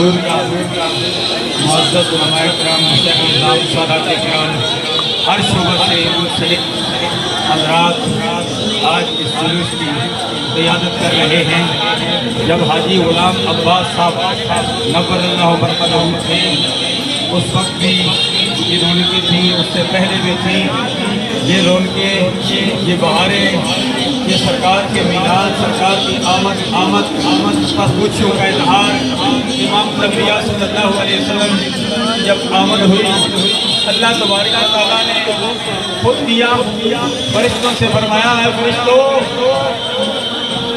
حضور کا معزز علماء کرام مشایخ نظام سادات کرام ہر شعبہ سے منسلک حضرات آج اس جلوس کی قیادت کر رہے ہیں۔ جب حاجی غلام عباس صاحب نور اللہ برکتہ تھے اس وقت بھی یہ رونقیں تھیں، اس سے پہلے بھی تھیں۔ یہ رونقیں، یہ بہاریں، یہ سرکار کے میلاد، سرکار کی آمد پر خوشیوں کا اظہار۔ امام الانبیاء صلی اللہ علیہ وسلم جب آمد ہوئی، اللہ تبارک و تعالیٰ نے خود کیا، فرشتوں سے فرمایا ہے فرشتوں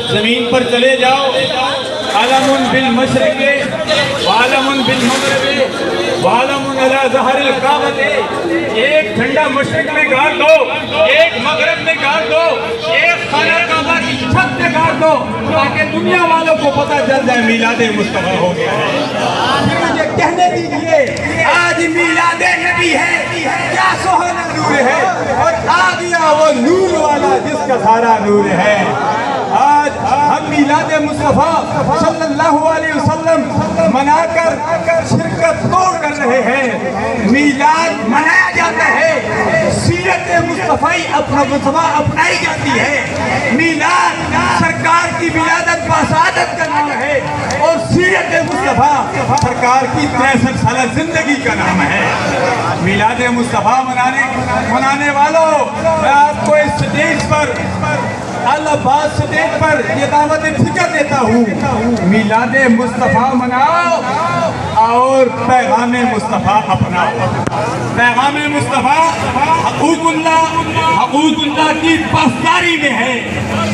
زمین پر چلے جاؤ، عالم بالمشرق وعالم بالمغرب وعالم علی ظہر الکعبۃ، ایک جھنڈا مشرق میں گاڑ دو، ایک مغرب میں گاڑ دو، ایک خانہ کعبہ کی چھت میں گاڑ دو، تاکہ دنیا والوں کو پتہ چل جائے میلاد مصطفیٰ ہو گیا ہے۔ پھر مجھے کہنے دیجئے آج میلاد نبی ہے، کیا سہانا نور ہے، اور آ گیا وہ نور والا جس کا سارا نور ہے۔ آج ہم میلاد مصطفیٰ صلی اللہ علیہ وسلم منا کر شرکت توڑ کر رہے ہیں۔ میلاد منایا جاتا ہے، سیرت مصطفی اپنائی جاتی ہے۔ میلاد سرکار کی ولادت باسعادت کا نام ہے، اور سیرت مصطفیٰ سرکار کی 63 سالہ زندگی کا نام ہے۔ میلاد مصطفیٰ منانے والوں، میں آپ کو اس سٹیج پر العباس سٹیج پر یہ دعوت فکر دیتا ہوں، میلاد مصطفیٰ مناؤ اور پیغام مصطفیٰ اپناؤ۔ پیغام مصطفیٰ حقوق اللہ کی پاسداری میں ہے۔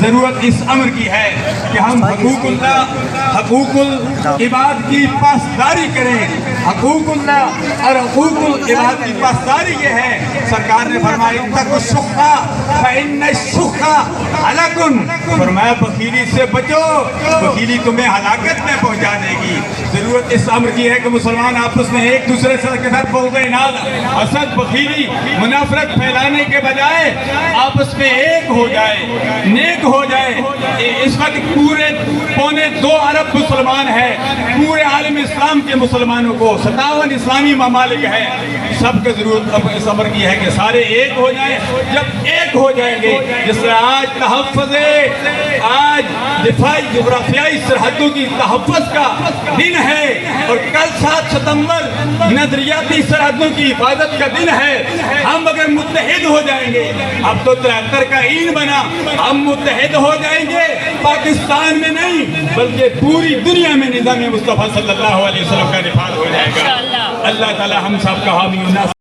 ضرورت اس امر کی ہے کہ ہم حقوق العباد کی پاسداری کریں۔ حقوق اللہ اور حقوق العباد کی پاسداری یہ ہے، سرکار نے فرمایا اتقوا الشح فإن الشح ہلاکن، فرمایا بخیلی سے بچو، بخیلی تمہیں ہلاکت میں پہنچا دے گی۔ ضرورت اس امر کی ہے کہ مسلمان آپس میں ایک دوسرے کے ساتھ بغض عناد، حسد، بخیلی، منافرت پھیلانے کے بجائے آپس میں ایک ہو جائے، نیک ہو جائے۔ اس وقت پورے 2.25 ارب مسلمان ہیں، پورے عالم اسلام کے مسلمانوں کو 57 اسلامی ممالک ہیں، سب کی ضرورت اب اس امر کی ہے کہ سارے ایک ہو جائیں۔ جب ایک ہو جائیں گے، جس طرح آج تحفظ، آج دفاعی جغرافیائی سرحدوں کی تحفظ کا دن ہے، اور کل 7 ستمبر نظریاتی سرحدوں کی حفاظت کا دن ہے۔ ہم اگر متحد ہو جائیں گے، اب تو 73 کا عین بنا، ہم متحد ہو جائیں گے، پاکستان میں نہیں بلکہ پوری دنیا میں نظام مصطفیٰ صلی اللہ علیہ وسلم کا نفاذ ہو جائے گا۔ اللہ تعالی ہم سب کا حامی